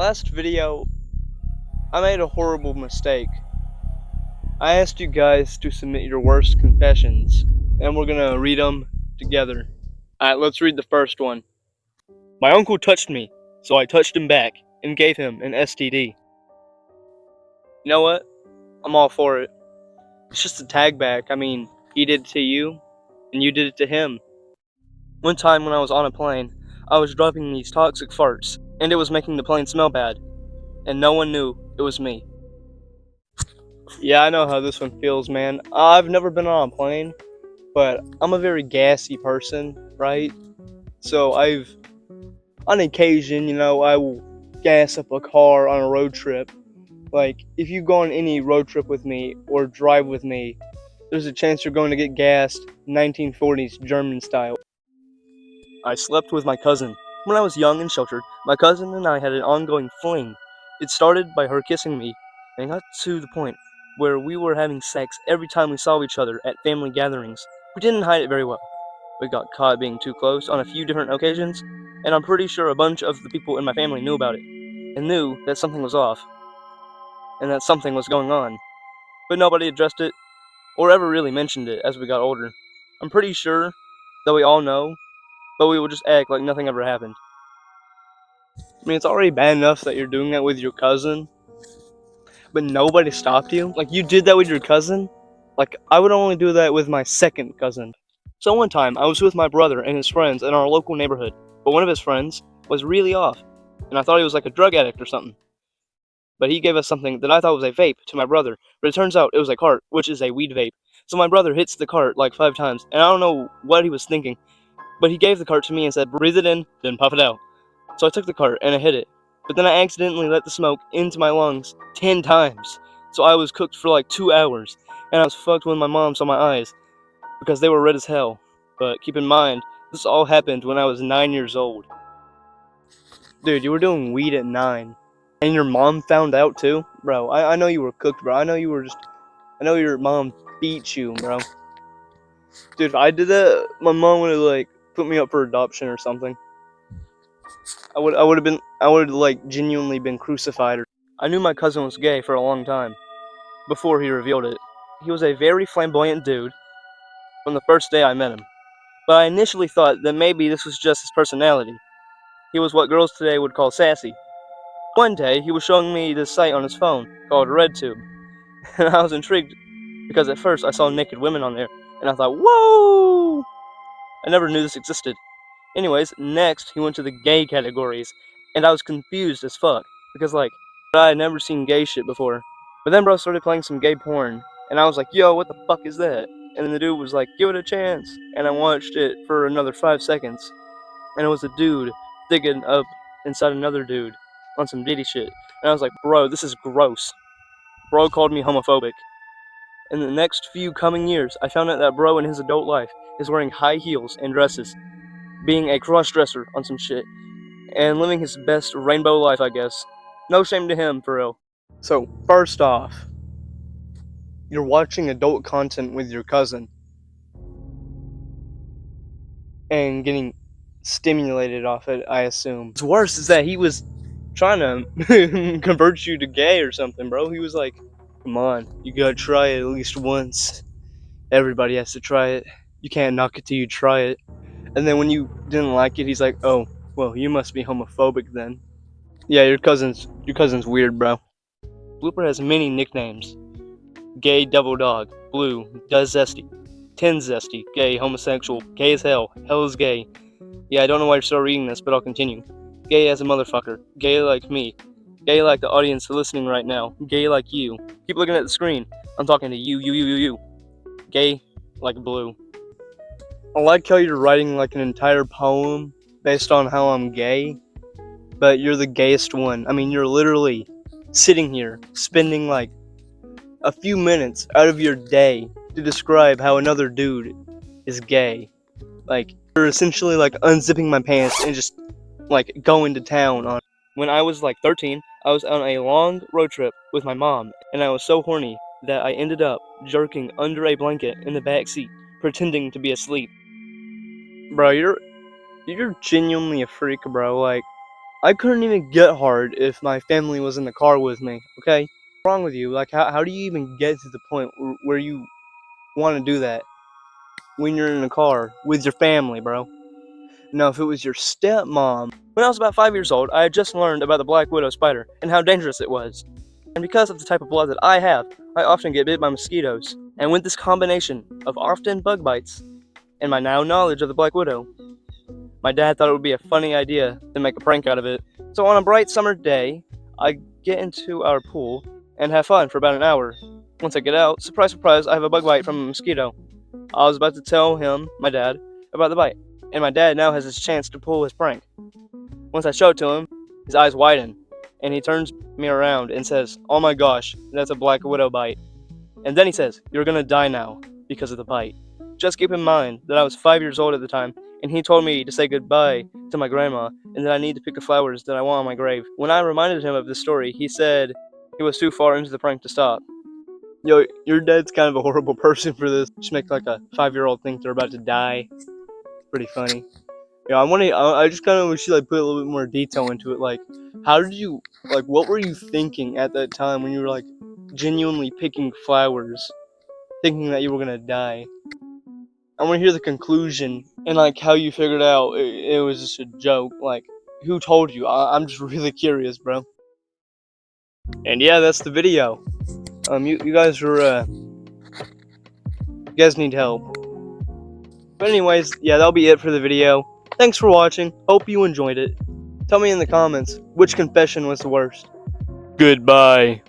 Last video, I made a horrible mistake. I asked you guys to submit your worst confessions, and we're gonna read them together. Alright, let's read the first one. My uncle touched me, so I touched him back and gave him an STD. You know what? I'm all for it. It's just a tag back. I mean, he did it to you, and you did it to him. One time when I was on a plane, I was dropping these toxic farts, and it was making the plane smell bad, and no one knew it was me. Yeah, I know how this one feels, man. I've never been on a plane, but I'm a very gassy person, right? So on occasion, I will gas up a car on a road trip. Like, if you go on any road trip with me or drive with me, there's a chance you're going to get gassed 1940s German style. I slept with my cousin. When I was young and sheltered, my cousin and I had an ongoing fling. It started by her kissing me, and got to the point where we were having sex every time we saw each other at family gatherings. We didn't hide it very well. We got caught being too close on a few different occasions, and I'm pretty sure a bunch of the people in my family knew about it, and knew that something was off, and that something was going on. But nobody addressed it, or ever really mentioned it as we got older. I'm pretty sure that we all know, but we will just act like nothing ever happened. I mean, it's already bad enough that you're doing that with your cousin, but nobody stopped you. Like, you did that with your cousin? Like, I would only do that with my second cousin. So one time, I was with my brother and his friends in our local neighborhood, but one of his friends was really off, and I thought he was like a drug addict or something. But he gave us something that I thought was a vape to my brother, but it turns out it was a cart, which is a weed vape. So my brother hits the cart like 5 times, and I don't know what he was thinking, but he gave the cart to me and said, breathe it in, then puff it out. So I took the cart and I hit it, but then I accidentally let the smoke into my lungs 10 times. So I was cooked for like 2 hours, and I was fucked when my mom saw my eyes, because they were red as hell. But keep in mind, this all happened when I was 9 years old. Dude, you were doing weed at 9. And your mom found out too? Bro, I know you were cooked, bro. I know your mom beat you, bro. Dude, if I did that, my mom would have, like, put me up for adoption or something. I would have, like, genuinely been crucified. I knew my cousin was gay for a long time, before he revealed it. He was a very flamboyant dude from the first day I met him. But I initially thought that maybe this was just his personality. He was what girls today would call sassy. One day, he was showing me this site on his phone called RedTube, and I was intrigued because at first I saw naked women on there, and I thought, whoa! I never knew this existed. Anyways, next he went to the gay categories, and I was confused as fuck, because like, I had never seen gay shit before. But then bro started playing some gay porn, and I was like, yo, what the fuck is that? And then the dude was like, give it a chance, and I watched it for another 5 seconds, and it was a dude digging up inside another dude on some Diddy shit, and I was like, bro, this is gross. Bro called me homophobic. In the next few coming years, I found out that bro in his adult life is wearing high heels and dresses, being a cross-dresser on some shit, and living his best rainbow life, I guess. No shame to him, for real. So, first off, you're watching adult content with your cousin and getting stimulated off it, I assume. What's worse is that he was trying to convert you to gay or something, bro. He was like, come on, you gotta try it at least once. Everybody has to try it. You can't knock it till you try it. And then when you didn't like it, he's like, oh, well, you must be homophobic then. Yeah, your cousin's weird, bro. Blooper has many nicknames. Gay Devil Dog, Blue, Does Zesty, Ten Zesty, Gay, Homosexual, Gay as Hell, Hell is Gay. Yeah, I don't know why you're still reading this, but I'll continue. Gay as a motherfucker, Gay like me, Gay like the audience listening right now, Gay like you. Keep looking at the screen. I'm talking to you. Gay like Blue. I like how you're writing like an entire poem based on how I'm gay, but you're the gayest one. I mean, you're literally sitting here spending like a few minutes out of your day to describe how another dude is gay. Like, you're essentially like unzipping my pants and just like going to town on. When I was like 13, I was on a long road trip with my mom, and I was so horny that I ended up jerking under a blanket in the back seat, pretending to be asleep. Bro, you're genuinely a freak, bro. Like, I couldn't even get hard if my family was in the car with me, okay? What's wrong with you? Like, how do you even get to the point where you want to do that when you're in the car with your family, bro? Now, if it was your stepmom. When I was about 5 years old, I had just learned about the black widow spider and how dangerous it was. And because of the type of blood that I have, I often get bit by mosquitoes. And with this combination of often bug bites and my now knowledge of the black widow, my dad thought it would be a funny idea to make a prank out of it. So on a bright summer day, I get into our pool and have fun for about an hour. Once I get out, surprise, surprise, I have a bug bite from a mosquito. I was about to tell him, my dad, about the bite, and my dad now has his chance to pull his prank. Once I show it to him, his eyes widen, and he turns me around and says, "Oh my gosh, that's a black widow bite." And then he says, "You're gonna die now because of the bite." Just keep in mind that I was 5 years old at the time, and he told me to say goodbye to my grandma, and that I need to pick the flowers that I want on my grave. When I reminded him of this story, he said he was too far into the prank to stop. Yo, your dad's kind of a horrible person for this. Just make like a 5-year-old think they're about to die. Pretty funny. Yeah, I just kind of wish you like put a little bit more detail into it. Like, how did you, like, what were you thinking at that time when you were like genuinely picking flowers, thinking that you were gonna die? I want to hear the conclusion and like how you figured out it was just a joke. Like, who told you? I'm just really curious, bro. And yeah, that's the video. You guys are you guys need help. But anyways, yeah, that'll be it for the video. Thanks for watching. Hope you enjoyed it. Tell me in the comments which confession was the worst. Goodbye.